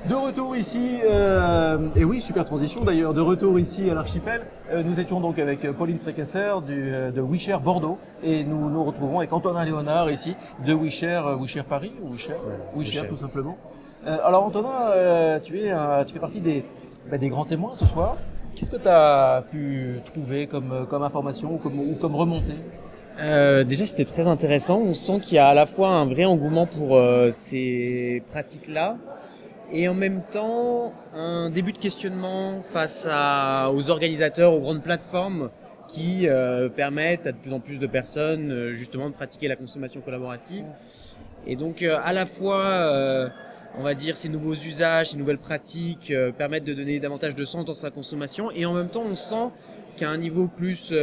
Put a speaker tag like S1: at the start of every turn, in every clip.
S1: De retour ici, et oui, super transition d'ailleurs, de retour ici à l'Archipel. Nous étions donc avec Pauline Trécasser de WeShare Bordeaux et nous nous retrouvons avec Antonin Léonard ici de WeShare Paris ou WeShare tout simplement. Alors Antonin, tu fais partie des grands témoins ce soir. Qu'est-ce que tu as pu trouver comme information ou comme remontée?
S2: Déjà, c'était très intéressant. On sent qu'il y a à la fois un vrai engouement pour ces pratiques-là et en même temps un début de questionnement face aux organisateurs, aux grandes plateformes qui permettent à de plus en plus de personnes justement de pratiquer la consommation collaborative. Et donc à la fois, on va dire, ces nouveaux usages, ces nouvelles pratiques permettent de donner davantage de sens dans sa consommation et en même temps on sent qu'à un niveau plus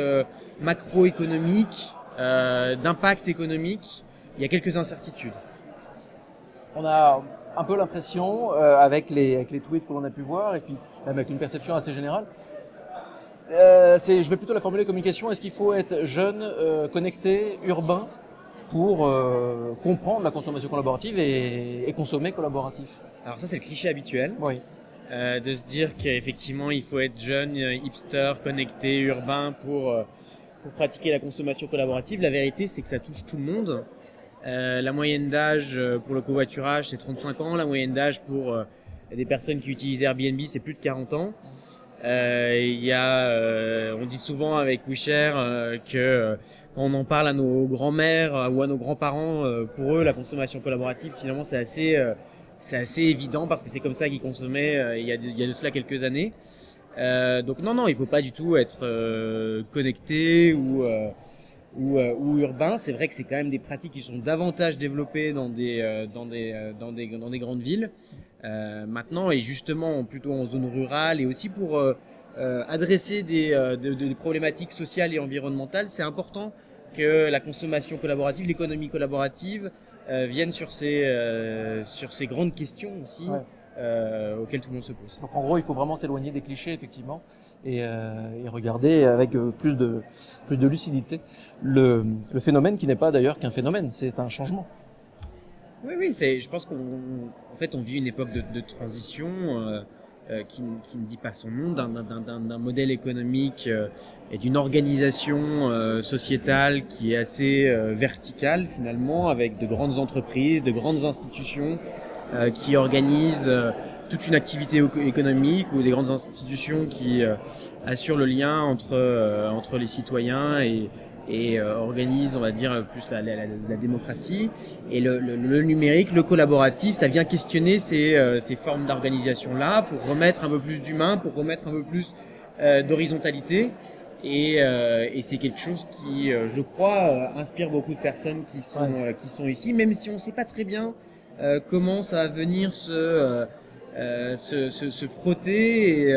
S2: macroéconomique, d'impact économique, il y a quelques incertitudes.
S1: On a un peu l'impression, avec les tweets que l'on a pu voir, et puis même avec une perception assez générale, je vais plutôt la formuler communication, est-ce qu'il faut être jeune, connecté, urbain, pour comprendre la consommation collaborative et consommer collaboratif?
S2: Alors ça, c'est le cliché habituel.
S1: Oui.
S2: De se dire qu'effectivement, il faut être jeune, hipster, connecté, urbain pour pratiquer la consommation collaborative. La vérité, c'est que ça touche tout le monde. La moyenne d'âge pour le covoiturage, c'est 35 ans. La moyenne d'âge pour des personnes qui utilisent Airbnb, c'est plus de 40 ans. On dit souvent avec WeShare que quand on en parle à nos grands-mères ou à nos grands-parents, pour eux, la consommation collaborative, finalement, c'est assez évident parce que c'est comme ça qu'ils consommaient il y a de cela quelques années. Donc non, il faut pas du tout être connecté ou urbain. C'est vrai que c'est quand même des pratiques qui sont davantage développées dans des grandes villes. Maintenant, et justement plutôt en zone rurale et aussi pour adresser des problématiques sociales et environnementales, c'est important que la consommation collaborative, l'économie collaborative vienne sur ces grandes questions aussi. Ouais. Auxquelles tout le monde se pose.
S1: Donc en gros, il faut vraiment s'éloigner des clichés effectivement et regarder avec plus de lucidité le phénomène qui n'est pas d'ailleurs qu'un phénomène, c'est un changement.
S2: Oui, je pense qu'en fait on vit une époque de transition qui ne dit pas son nom, d'un modèle économique et d'une organisation sociétale qui est assez verticale finalement, avec de grandes entreprises, de grandes institutions qui organisent toute une activité économique ou des grandes institutions qui assurent le lien entre les citoyens et organisent, on va dire, plus la démocratie. Et le numérique, le collaboratif, ça vient questionner ces formes d'organisation-là pour remettre un peu plus d'humain, pour remettre un peu plus d'horizontalité. Et c'est quelque chose qui, je crois, inspire beaucoup de personnes qui sont ici, même si on ne sait pas très bien comment ça va venir se frotter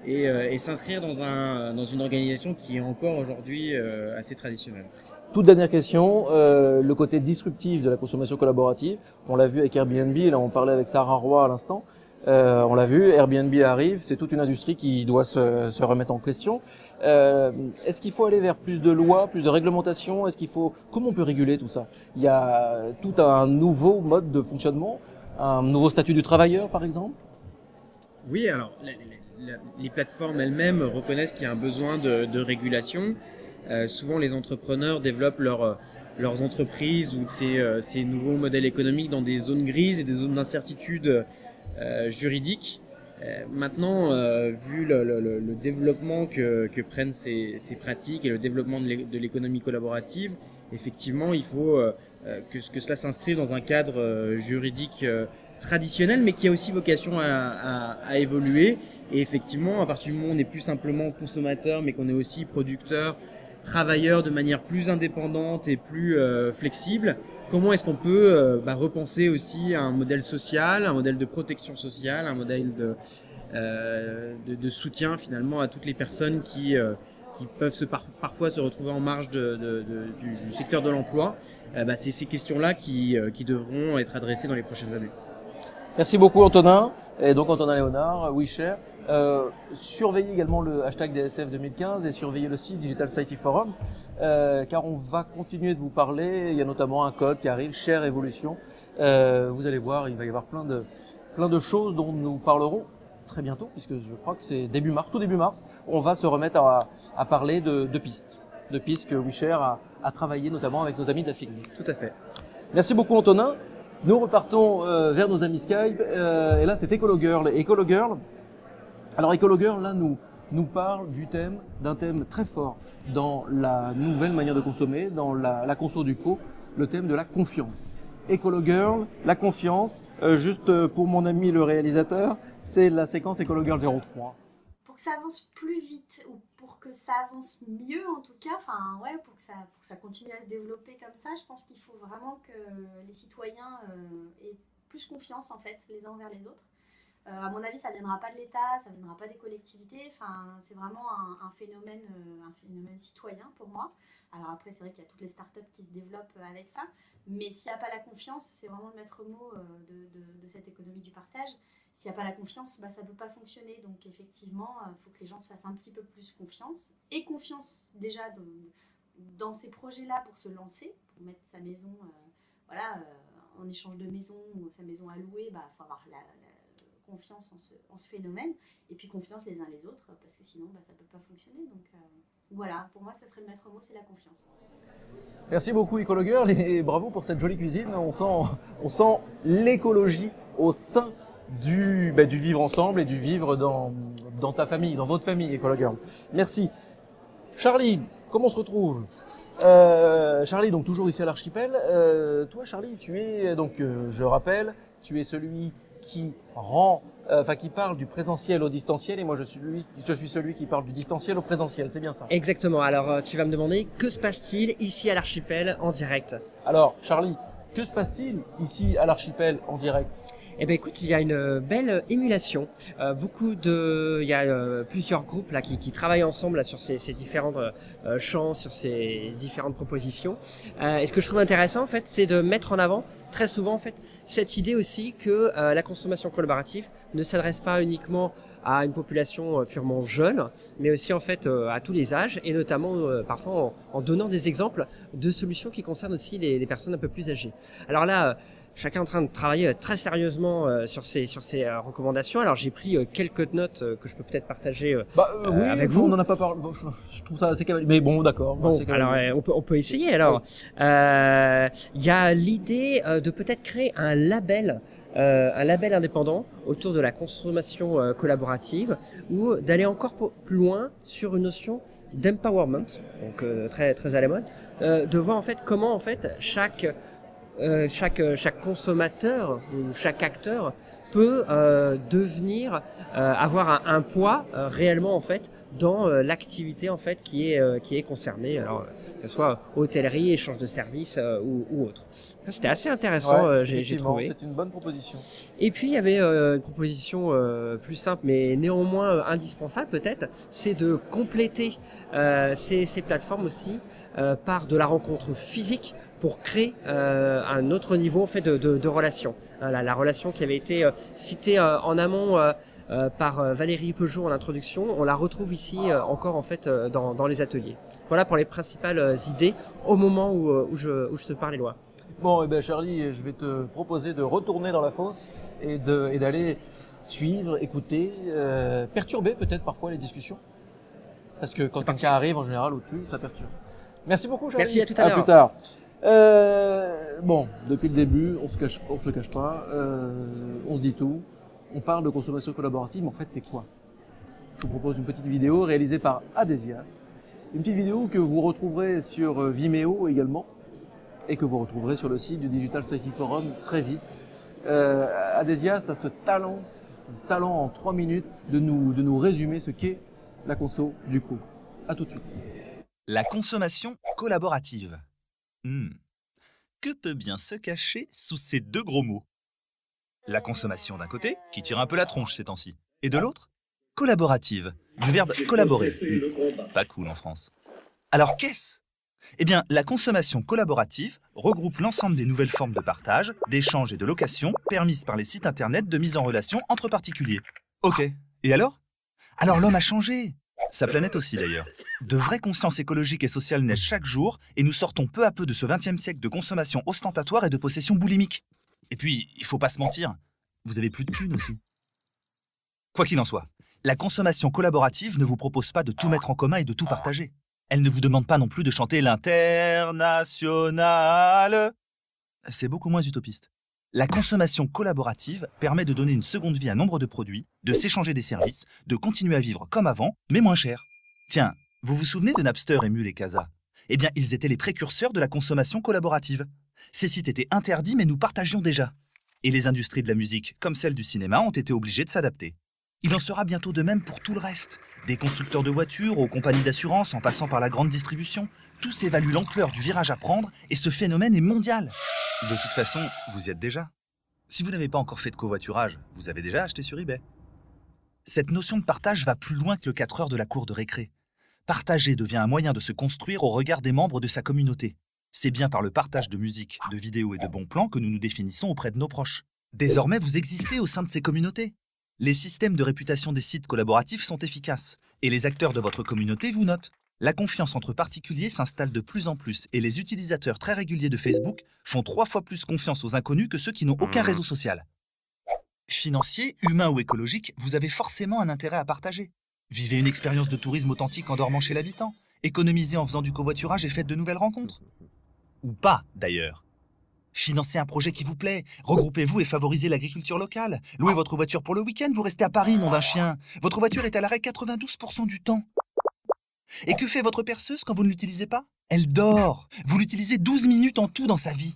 S2: et s'inscrire dans une organisation qui est encore aujourd'hui assez traditionnelle.
S1: Toute dernière question, le côté disruptif de la consommation collaborative, on l'a vu avec Airbnb, là on parlait avec Sarah Roy à l'instant, on l'a vu, Airbnb arrive, c'est toute une industrie qui doit se remettre en question. Est-ce qu'il faut aller vers plus de lois, plus de réglementation? Comment on peut réguler tout ça? Il y a tout un nouveau mode de fonctionnement, un nouveau statut du travailleur par exemple?
S2: Oui, alors les plateformes elles-mêmes reconnaissent qu'il y a un besoin de régulation. Souvent les entrepreneurs développent leurs entreprises ou ces nouveaux modèles économiques dans des zones grises et des zones d'incertitude juridique. Maintenant, vu le développement que prennent ces pratiques et le développement de l'économie collaborative, effectivement, il faut que cela s'inscrive dans un cadre juridique traditionnel, mais qui a aussi vocation à évoluer. Et effectivement, à partir du moment où on n'est plus simplement consommateur, mais qu'on est aussi producteur, travailleurs de manière plus indépendante et plus flexible, comment est-ce qu'on peut repenser aussi un modèle social, un modèle de protection sociale, un modèle de soutien finalement à toutes les personnes qui peuvent parfois se retrouver en marge du secteur de l'emploi. C'est ces questions-là qui devront être adressées dans les prochaines années.
S1: Merci beaucoup Antonin, et donc Antonin Léonard, WeShare. Surveillez également le hashtag DSF 2015 et surveillez le site Digital Society Forum, car on va continuer de vous parler. Il y a notamment un code qui arrive, Share Evolution. Vous allez voir, il va y avoir plein plein de choses dont nous parlerons très bientôt, puisque je crois que c'est tout début mars, on va se remettre à parler de pistes que WeShare a travaillé notamment avec nos amis de la FIG.
S2: Tout à fait.
S1: Merci beaucoup Antonin. Nous repartons vers nos amis Skype, et là c'est EcoloGirl. EcoloGirl, alors EcoloGirl là nous parle d'un thème très fort dans la nouvelle manière de consommer, dans la conso du co, le thème de la confiance. EcoloGirl, la confiance, juste pour mon ami le réalisateur, c'est la séquence EcoloGirl 03.
S3: Pour que ça avance plus vite, ou pour que ça avance mieux en tout cas, enfin ouais, pour que ça continue à se développer comme ça, je pense qu'il faut vraiment que les citoyens aient plus confiance en fait les uns envers les autres. À mon avis, ça ne viendra pas de l'État, ça ne viendra pas des collectivités, enfin, c'est vraiment un phénomène citoyen pour moi. Alors après, c'est vrai qu'il y a toutes les startups qui se développent avec ça, mais s'il n'y a pas la confiance, c'est vraiment le maître mot de cette économie du partage. S'il n'y a pas la confiance, bah, ça ne peut pas fonctionner. Donc effectivement, il faut que les gens se fassent un petit peu plus confiance. Et confiance déjà dans ces projets-là pour se lancer, pour mettre sa maison en échange de maison ou sa maison à louer, bah, faut avoir la confiance en ce phénomène. Et puis confiance les uns les autres, parce que sinon bah, ça ne peut pas fonctionner. Donc voilà, pour moi, ça serait le maître mot, c'est la confiance.
S1: Merci beaucoup EcoloGirl et bravo pour cette jolie cuisine. On sent l'écologie au sein du vivre ensemble et du vivre dans ta famille, dans votre famille, EcoloGirl. Merci. Charlie, comment on se retrouve? Charlie, donc toujours ici à l'Archipel. Toi, Charlie, tu es donc, je rappelle, tu es celui qui qui parle du présentiel au distanciel, et moi je suis celui qui parle du distanciel au présentiel, c'est bien ça?
S4: Exactement. Alors tu vas me demander, que se passe-t-il ici à l'Archipel en direct?
S1: Alors, Charlie, que se passe-t-il ici à l'Archipel en direct?
S4: Eh ben écoute, il y a une belle émulation. Il y a plusieurs groupes là qui travaillent ensemble là, sur ces différents champs, sur ces différentes propositions. Et ce que je trouve intéressant en fait, c'est de mettre en avant très souvent en fait cette idée aussi que la consommation collaborative ne s'adresse pas uniquement à une population purement jeune, mais aussi en fait à tous les âges, et notamment parfois en donnant des exemples de solutions qui concernent aussi les personnes un peu plus âgées. Alors là, chacun est en train de travailler très sérieusement sur ces recommandations. Alors j'ai pris quelques notes que je peux peut-être partager avec vous.
S1: On n'en a pas parlé. Je trouve ça assez cavalier. Mais bon, d'accord.
S4: Bon, alors on peut essayer. Alors, il y a l'idée de peut-être créer un label indépendant autour de la consommation collaborative, ou d'aller encore plus loin sur une notion d'empowerment, donc très très à la mode, de voir en fait comment en fait chaque consommateur ou chaque acteur peut avoir un poids réellement en fait dans l'activité en fait qui est concernée, alors que ce soit hôtellerie, échange de services ou autre. Ça, c'était assez intéressant, j'ai trouvé.
S1: C'est une bonne proposition.
S4: Et puis il y avait une proposition plus simple mais néanmoins indispensable peut-être, c'est de compléter ces plateformes aussi par de la rencontre physique pour créer un autre niveau en fait de relation. La relation qui avait été citée en amont par Valérie Peugeot en introduction, on la retrouve ici encore en fait dans les ateliers. Voilà pour les principales idées au moment où je te parle, Éloi.
S1: Bon, et ben Charlie, je vais te proposer de retourner dans la fosse et d'aller suivre, écouter, perturber peut-être parfois les discussions, parce que quand quelqu'un arrive en général au-dessus, ça perturbe. Merci beaucoup, Charlie.
S4: Merci, à tout à l'heure.
S1: À plus tard. Bon, depuis le début, on se le cache pas, on se dit tout. On parle de consommation collaborative, mais en fait, c'est quoi? Je vous propose une petite vidéo réalisée par Adesias. Une petite vidéo que vous retrouverez sur Vimeo également, et que vous retrouverez sur le site du Digital Society Forum très vite. Adesias a ce talent en 3 minutes de nous résumer ce qu'est la conso du coup. À tout de suite.
S5: La consommation collaborative. Que peut bien se cacher sous ces deux gros mots? La consommation d'un côté, qui tire un peu la tronche ces temps-ci, et de l'autre, collaborative, du verbe collaborer. Pas cool en France. Alors qu'est-ce? Eh bien, la consommation collaborative regroupe l'ensemble des nouvelles formes de partage, d'échange et de location permises par les sites internet de mise en relation entre particuliers. Ok, et alors? Alors l'homme a changé. Sa planète aussi d'ailleurs. De vraies consciences écologiques et sociales naissent chaque jour et nous sortons peu à peu de ce XXe siècle de consommation ostentatoire et de possession boulimique. Et puis, il faut pas se mentir, vous avez plus de thunes aussi. Quoi qu'il en soit, la consommation collaborative ne vous propose pas de tout mettre en commun et de tout partager. Elle ne vous demande pas non plus de chanter l'international. C'est beaucoup moins utopiste. La consommation collaborative permet de donner une seconde vie à nombre de produits, de s'échanger des services, de continuer à vivre comme avant, mais moins cher. Tiens, vous vous souvenez de Napster, Emule et Casa? Eh bien, ils étaient les précurseurs de la consommation collaborative. Ces sites étaient interdits, mais nous partagions déjà. Et les industries de la musique, comme celles du cinéma, ont été obligées de s'adapter. Il en sera bientôt de même pour tout le reste. Des constructeurs de voitures aux compagnies d'assurance en passant par la grande distribution, tous évaluent l'ampleur du virage à prendre et ce phénomène est mondial. De toute façon, vous y êtes déjà. Si vous n'avez pas encore fait de covoiturage, vous avez déjà acheté sur eBay. Cette notion de partage va plus loin que le 4 heures de la cour de récré. Partager devient un moyen de se construire au regard des membres de sa communauté. C'est bien par le partage de musique, de vidéos et de bons plans que nous nous définissons auprès de nos proches. Désormais, vous existez au sein de ces communautés. Les systèmes de réputation des sites collaboratifs sont efficaces et les acteurs de votre communauté vous notent. La confiance entre particuliers s'installe de plus en plus et les utilisateurs très réguliers de Facebook font 3 fois plus confiance aux inconnus que ceux qui n'ont aucun réseau social. Financier, humain ou écologique, vous avez forcément un intérêt à partager. Vivez une expérience de tourisme authentique en dormant chez l'habitant. Économisez en faisant du covoiturage et faites de nouvelles rencontres. Ou pas, d'ailleurs. Financez un projet qui vous plaît, regroupez-vous et favorisez l'agriculture locale. Louez votre voiture pour le week-end, vous restez à Paris, nom d'un chien. Votre voiture est à l'arrêt 92% du temps. Et que fait votre perceuse quand vous ne l'utilisez pas? Elle dort. Vous l'utilisez 12 minutes en tout dans sa vie.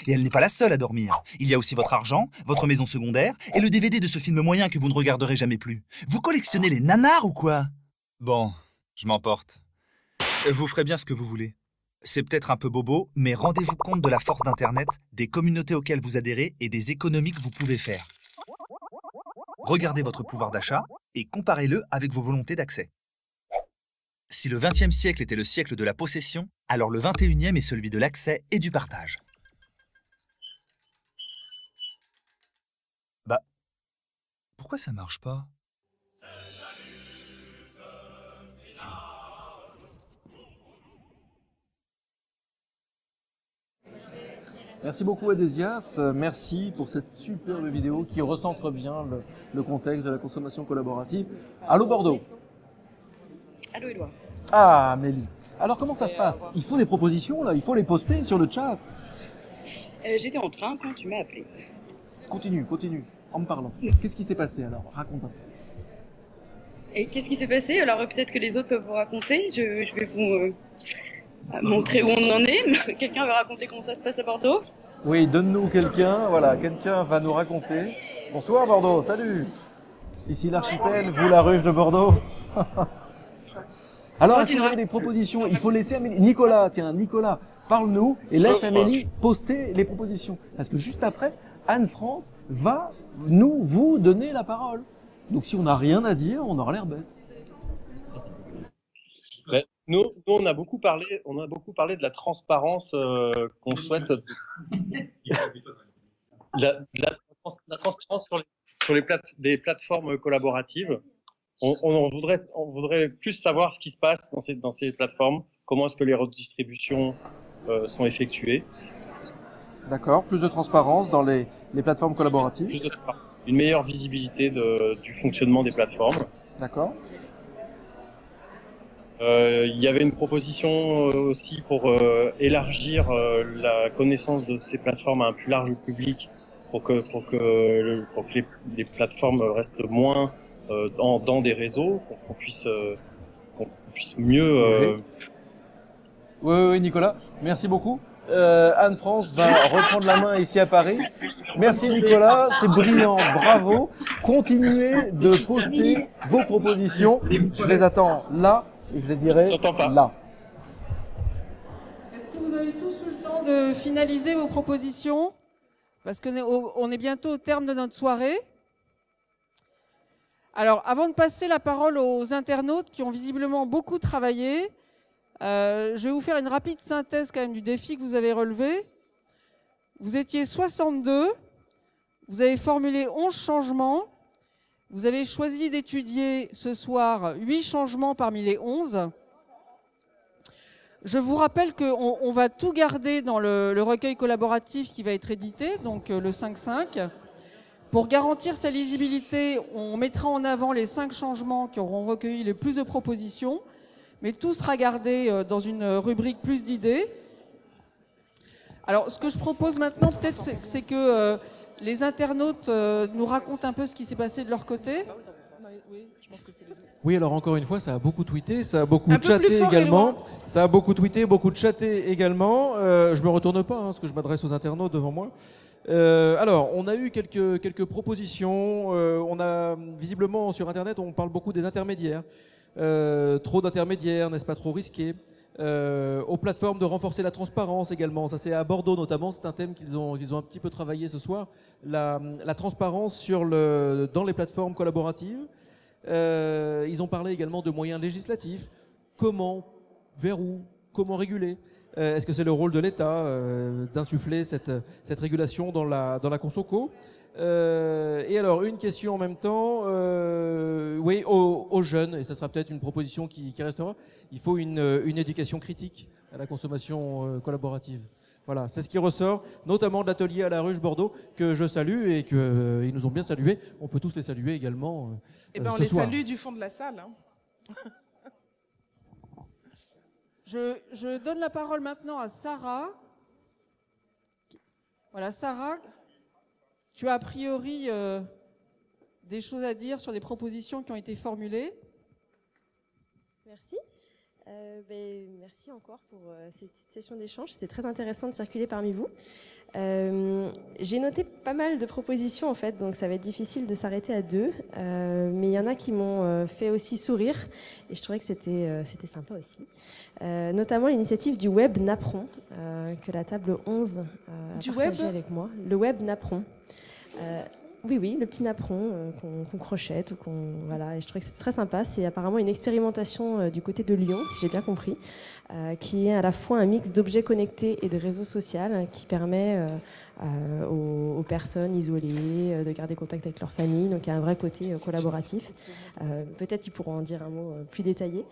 S5: Et elle n'est pas la seule à dormir. Il y a aussi votre argent, votre maison secondaire et le DVD de ce film moyen que vous ne regarderez jamais plus. Vous collectionnez les nanars ou quoi? Bon, je m'emporte. Vous ferez bien ce que vous voulez. C'est peut-être un peu bobo, mais rendez-vous compte de la force d'Internet, des communautés auxquelles vous adhérez et des économies que vous pouvez faire. Regardez votre pouvoir d'achat et comparez-le avec vos volontés d'accès. Si le XXe siècle était le siècle de la possession, alors le XXIe est celui de l'accès et du partage. Bah, pourquoi ça marche pas?
S1: Merci beaucoup Adesias, merci pour cette superbe vidéo qui recentre bien le contexte de la consommation collaborative. Allô Bordeaux?
S6: Allô Édouard.
S1: Ah Amélie, alors comment ça se passe? Il faut des propositions là, il faut les poster sur le chat.
S6: J'étais en train quand tu m'as appelé.
S1: Continue, en me parlant. Qu'est-ce qui s'est passé alors? Raconte un peu.
S6: Et qu'est-ce qui s'est passé? Alors peut-être que les autres peuvent vous raconter. Je vais vous montrer où on en est. Quelqu'un veut raconter comment ça se passe à Bordeaux?
S1: Oui, donne-nous quelqu'un, voilà, quelqu'un va nous raconter. Bonsoir Bordeaux, salut. Ici l'archipel, vous la ruche de Bordeaux. Alors, est-ce que vous avez des propositions? Il faut laisser Amélie. Nicolas, tiens, Nicolas, parle-nous et laisse Amélie poster les propositions. Parce que juste après, Anne-France va vous donner la parole. Donc si on n'a rien à dire, on aura l'air bête.
S7: Nous, on a beaucoup parlé de la transparence qu'on souhaite, la transparence sur des plateformes collaboratives. On voudrait plus savoir ce qui se passe dans ces plateformes, comment est-ce que les redistributions sont effectuées.
S1: D'accord, plus de transparence dans les plateformes collaboratives.
S7: Plus de transparence, une meilleure visibilité du fonctionnement des plateformes.
S1: D'accord.
S7: Il y avait une proposition aussi pour élargir la connaissance de ces plateformes à un plus large public, pour que les plateformes restent moins dans des réseaux, qu'on puisse mieux.
S1: Oui, Nicolas, merci beaucoup. Anne-France va reprendre la main ici à Paris. Merci Nicolas, c'est brillant, bravo. Continuez de poster vos propositions. Je les attends là et je les dirai là.
S8: Est-ce que vous avez tous eu le temps de finaliser vos propositions? Parce qu'on est bientôt au terme de notre soirée. Alors, avant de passer la parole aux internautes qui ont visiblement beaucoup travaillé, je vais vous faire une rapide synthèse quand même du défi que vous avez relevé. Vous étiez 62, vous avez formulé 11 changements, vous avez choisi d'étudier ce soir 8 changements parmi les 11. Je vous rappelle qu'on va tout garder dans le recueil collaboratif qui va être édité, donc le 5.5. Pour garantir sa lisibilité, on mettra en avant les 5 changements qui auront recueilli le plus de propositions, mais tout sera gardé dans une rubrique plus d'idées. Alors, ce que je propose maintenant, peut-être, c'est que les internautes nous racontent un peu ce qui s'est passé de leur côté.
S1: Oui, alors encore une fois, ça a beaucoup tweeté, ça a beaucoup
S9: Un peu plus
S1: chatté
S9: fort et
S1: également.
S9: loin.
S1: Ça a beaucoup tweeté, beaucoup chatté également. Je me retourne pas, parce que je m'adresse aux internautes devant moi. Alors, on a eu quelques propositions. On a visiblement sur Internet, on parle beaucoup des intermédiaires. Trop d'intermédiaires, n'est-ce pas trop risqué? Aux plateformes de renforcer la transparence également. Ça, c'est à Bordeaux notamment. C'est un thème qu'ils ont un petit peu travaillé ce soir. La transparence dans les plateformes collaboratives. Ils ont parlé également de moyens législatifs. Comment, vers où, comment réguler? Est-ce que c'est le rôle de l'État d'insuffler cette régulation dans la consoco? Et alors, une question en même temps, oui, aux jeunes, et ça sera peut-être une proposition qui restera, il faut une éducation critique à la consommation collaborative. Voilà, c'est ce qui ressort, notamment de l'atelier à la Ruche Bordeaux, que je salue et qu'ils nous ont bien salués. On peut tous les saluer également
S9: Eh ben, on
S1: ce
S9: les
S1: soir.
S9: salue du fond de la salle. Hein.
S8: Je donne la parole maintenant à Sarah. Voilà, Sarah, tu as a priori des choses à dire sur des propositions qui ont été formulées.
S10: Merci. Merci encore pour cette session d'échange. C'était très intéressant de circuler parmi vous. J'ai noté pas mal de propositions en fait, donc ça va être difficile de s'arrêter à 2. Mais il y en a qui m'ont fait aussi sourire et je trouvais que c'était sympa aussi. Notamment l'initiative du web Napperon que la table 11 a partagé avec moi. Le web Napperon. Oui, le petit napperon qu'on crochette ou voilà. Et je trouvais que c'est très sympa. C'est apparemment une expérimentation du côté de Lyon, si j'ai bien compris, qui est à la fois un mix d'objets connectés et de réseaux sociaux qui permet aux personnes isolées de garder contact avec leur famille. Donc il y a un vrai côté collaboratif. Peut-être ils pourront en dire un mot plus détaillé.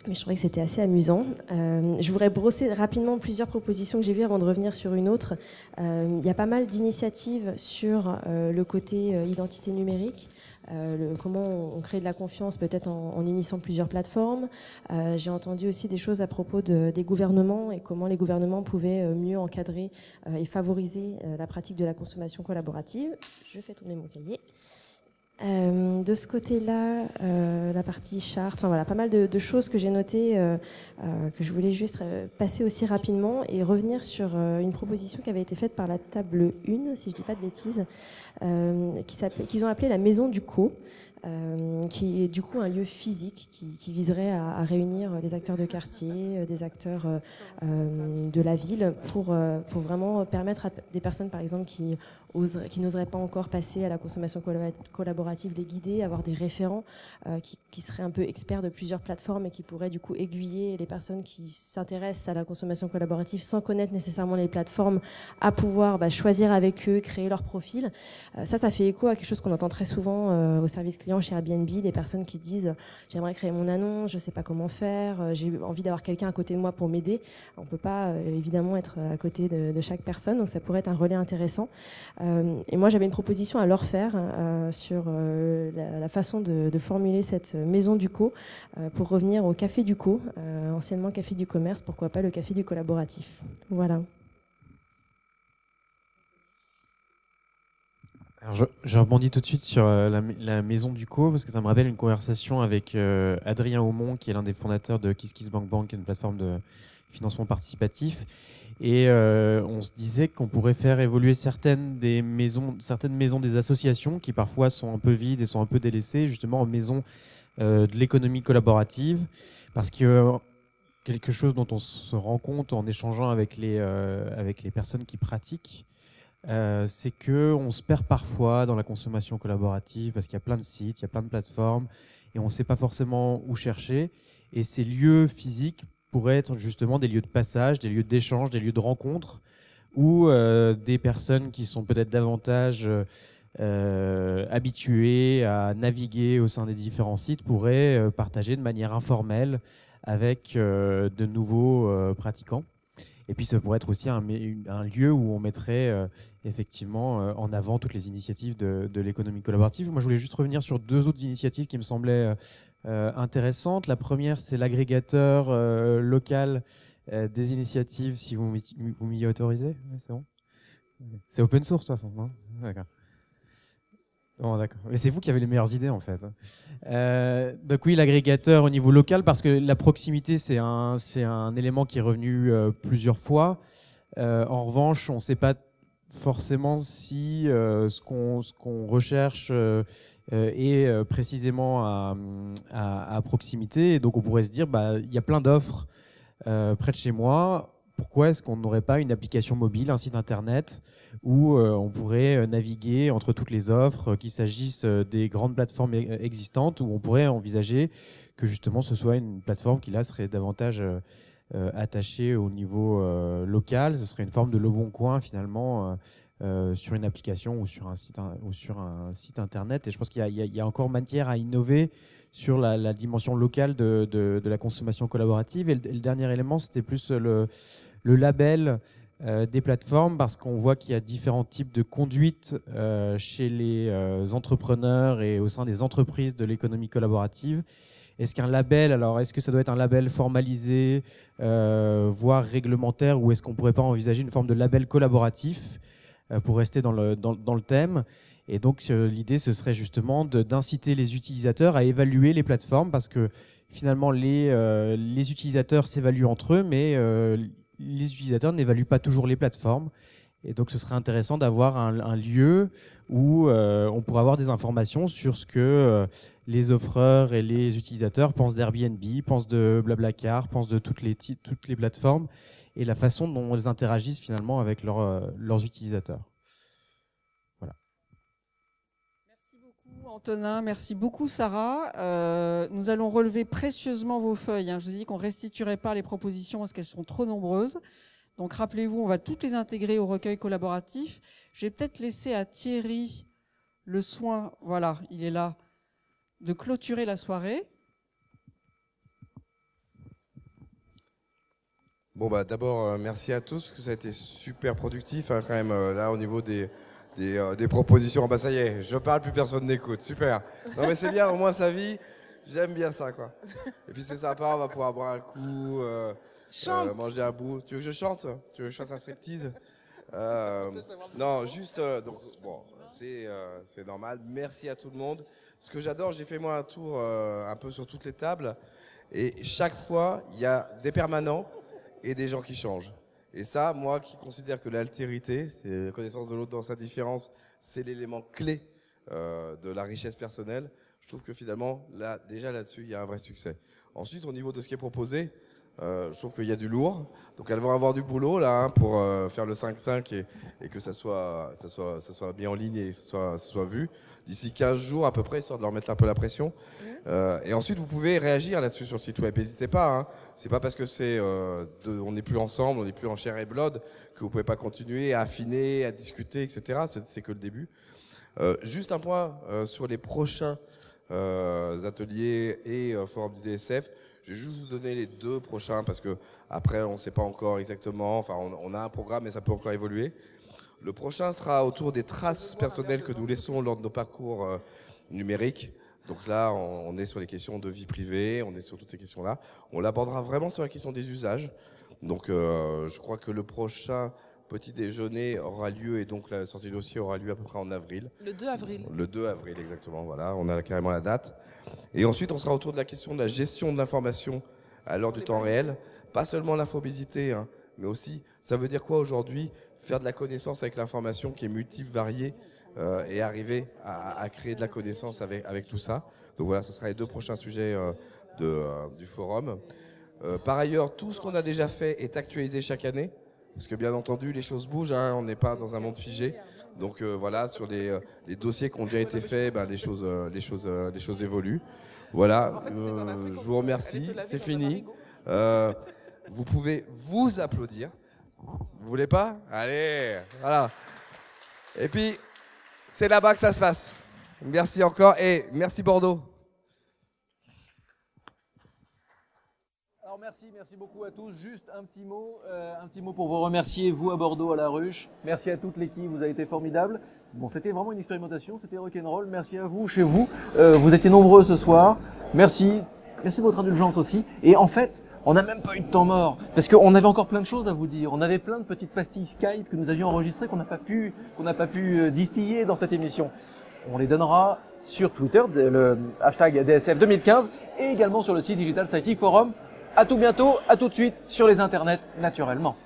S10: Mais je trouvais que c'était assez amusant. Je voudrais brosser rapidement plusieurs propositions que j'ai vues avant de revenir sur une autre. Il y a pas mal d'initiatives sur le côté identité numérique, comment on crée de la confiance peut-être en unissant plusieurs plateformes. J'ai entendu aussi des choses à propos des gouvernements et comment les gouvernements pouvaient mieux encadrer et favoriser la pratique de la consommation collaborative. Je fais tourner mon cahier. De ce côté-là, la partie charte, enfin voilà, pas mal de choses que j'ai notées, que je voulais juste passer aussi rapidement et revenir sur une proposition qui avait été faite par la table 1, si je ne dis pas de bêtises, qu'ils ont appelé la Maison du Co, qui est du coup un lieu physique qui viserait à réunir les acteurs de quartier, des acteurs de la ville pour vraiment permettre à des personnes, par exemple, qui n'oseraient pas encore passer à la consommation collaborative, les guider, avoir des référents qui seraient un peu experts de plusieurs plateformes et qui pourraient du coup aiguiller les personnes qui s'intéressent à la consommation collaborative sans connaître nécessairement les plateformes à pouvoir choisir avec eux, créer leur profil. Ça fait écho à quelque chose qu'on entend très souvent au service client chez Airbnb, des personnes qui disent j'aimerais créer mon annonce, je ne sais pas comment faire, j'ai envie d'avoir quelqu'un à côté de moi pour m'aider. On ne peut pas évidemment être à côté de chaque personne, donc ça pourrait être un relais intéressant. Et moi, j'avais une proposition à leur faire sur la façon de formuler cette maison du co pour revenir au café du co, anciennement café du commerce, pourquoi pas le café du collaboratif. Voilà.
S11: Alors je rebondis tout de suite sur la maison du co parce que ça me rappelle une conversation avec Adrien Aumont, qui est l'un des fondateurs de KissKissBankBank, une plateforme de financement participatif. Et on se disait qu'on pourrait faire évoluer certaines maisons des associations qui parfois sont un peu vides et sont un peu délaissées, justement en maison de l'économie collaborative, parce que quelque chose dont on se rend compte en échangeant avec les personnes qui pratiquent, c'est qu'on se perd parfois dans la consommation collaborative parce qu'il y a plein de sites, il y a plein de plateformes et on ne sait pas forcément où chercher. Et ces lieux physiques pourraient être justement des lieux de passage, des lieux d'échange, des lieux de rencontre où des personnes qui sont peut-être davantage habituées à naviguer au sein des différents sites pourraient partager de manière informelle avec de nouveaux pratiquants. Et puis ça pourrait être aussi un lieu où on mettrait effectivement en avant toutes les initiatives de l'économie collaborative. Moi, je voulais juste revenir sur 2 autres initiatives qui me semblaient intéressantes. La première, c'est l'agrégateur local des initiatives, si vous m'y autorisez. Ouais, c'est bon. C'est open source, de toute façon, non? D'accord. Bon, d'accord. Mais c'est vous qui avez les meilleures idées, en fait. Donc oui, l'agrégateur au niveau local, parce que la proximité, c'est un élément qui est revenu plusieurs fois. En revanche, on ne sait pas forcément si ce qu'on recherche est précisément à proximité. Et donc, on pourrait se dire, il y a plein d'offres près de chez moi. Pourquoi est-ce qu'on n'aurait pas une application mobile, un site internet où on pourrait naviguer entre toutes les offres, qu'il s'agisse des grandes plateformes existantes, où on pourrait envisager que justement ce soit une plateforme qui là serait davantage attachée au niveau local. Ce serait une forme de Le Bon Coin finalement sur une application ou sur un site internet. Et je pense qu'il y a encore matière à innover sur la dimension locale de la consommation collaborative. Et le dernier élément, c'était plus le label des plateformes, parce qu'on voit qu'il y a différents types de conduite chez les entrepreneurs et au sein des entreprises de l'économie collaborative. Est-ce qu'un label, alors est-ce que ça doit être un label formalisé, voire réglementaire, ou est-ce qu'on ne pourrait pas envisager une forme de label collaboratif pour rester dans le thème? Et donc l'idée, ce serait justement d'inciter les utilisateurs à évaluer les plateformes, parce que finalement les utilisateurs s'évaluent entre eux, mais les utilisateurs n'évaluent pas toujours les plateformes. Et donc ce serait intéressant d'avoir un lieu où on pourrait avoir des informations sur ce que les offreurs et les utilisateurs pensent d'Airbnb, pensent de Blablacar, pensent de toutes les plateformes, et la façon dont elles interagissent finalement avec leurs utilisateurs. Voilà.
S8: Merci beaucoup Antonin, merci beaucoup Sarah. Nous allons relever précieusement vos feuilles. Je vous ai dit qu'on ne restituerait pas les propositions parce qu'elles sont trop nombreuses. Donc rappelez-vous, on va toutes les intégrer au recueil collaboratif. Je vais peut-être laisser à Thierry le soin, voilà, il est là, de clôturer la soirée.
S9: Bon d'abord merci à tous, parce que ça a été super productif quand même là au niveau des propositions. Ça y est, je parle, plus personne n'écoute, super. Non mais c'est bien, au moins sa vie, j'aime bien ça quoi. Et puis c'est sympa, on va pouvoir boire un coup, manger un bout. Tu veux que je chante? Tu veux que je fasse un striptease? Non, juste donc bon, c'est normal. Merci à tout le monde. Ce que j'adore, j'ai fait moi un tour un peu sur toutes les tables, et chaque fois il y a des permanents et des gens qui changent. Et ça, moi qui considère que l'altérité, c'est la connaissance de l'autre dans sa différence, c'est l'élément clé de la richesse personnelle. Je trouve que finalement, là, déjà là-dessus, il y a un vrai succès. Ensuite, au niveau de ce qui est proposé, je trouve qu'il y a du lourd. Donc elles vont avoir du boulot là pour faire le 5-5 et que ça soit mis en ligne et que ça soit vu d'ici 15 jours à peu près, histoire de leur mettre un peu la pression. Et ensuite vous pouvez réagir là-dessus sur le site web, n'hésitez pas. C'est pas parce que on n'est plus ensemble, on n'est plus en chair et blood que vous pouvez pas continuer à affiner, à discuter, etc. C'est que le début. Juste un point sur les prochains ateliers et forums du DSF. Je vais juste vous donner les 2 prochains parce que après on ne sait pas encore exactement. Enfin, on a un programme mais ça peut encore évoluer. Le prochain sera autour des traces personnelles que nous laissons lors de nos parcours numériques. Donc là, on est sur les questions de vie privée, on est sur toutes ces questions-là. On l'abordera vraiment sur la question des usages. Donc je crois que le prochain petit déjeuner aura lieu, et donc la sortie de dossier aura lieu à peu près en avril.
S12: Le 2 avril.
S9: Le 2 avril, exactement, voilà, on a carrément la date. Et ensuite, on sera autour de la question de la gestion de l'information à l'heure du temps réel. Pas seulement l'infobésité, mais aussi, ça veut dire quoi aujourd'hui? Faire de la connaissance avec l'information qui est multiple, variée, et arriver à créer de la connaissance avec tout ça. Donc voilà, ce sera les 2 prochains sujets du forum. Par ailleurs, tout ce qu'on a déjà fait est actualisé chaque année. Parce que bien entendu, les choses bougent, on n'est pas dans un monde figé. Donc voilà, sur les dossiers qui ont déjà été faits, les choses évoluent. Voilà, je vous remercie, c'est fini. Vous pouvez vous applaudir. Vous voulez pas? Allez, voilà. Et puis, c'est là-bas que ça se passe. Merci encore et merci Bordeaux.
S1: Alors merci beaucoup à tous. Juste un petit mot pour vous remercier, vous à Bordeaux, à La Ruche. Merci à toute l'équipe, vous avez été formidable. Bon, c'était vraiment une expérimentation, c'était rock'n'roll. Merci à vous, chez vous. Vous étiez nombreux ce soir. Merci de votre indulgence aussi. Et en fait, on n'a même pas eu de temps mort, parce qu'on avait encore plein de choses à vous dire. On avait plein de petites pastilles Skype que nous avions enregistrées qu'on n'a pas pu distiller dans cette émission. On les donnera sur Twitter, le hashtag DSF 2015, et également sur le site Digital Society Forum. À tout bientôt, à tout de suite sur les internets naturellement.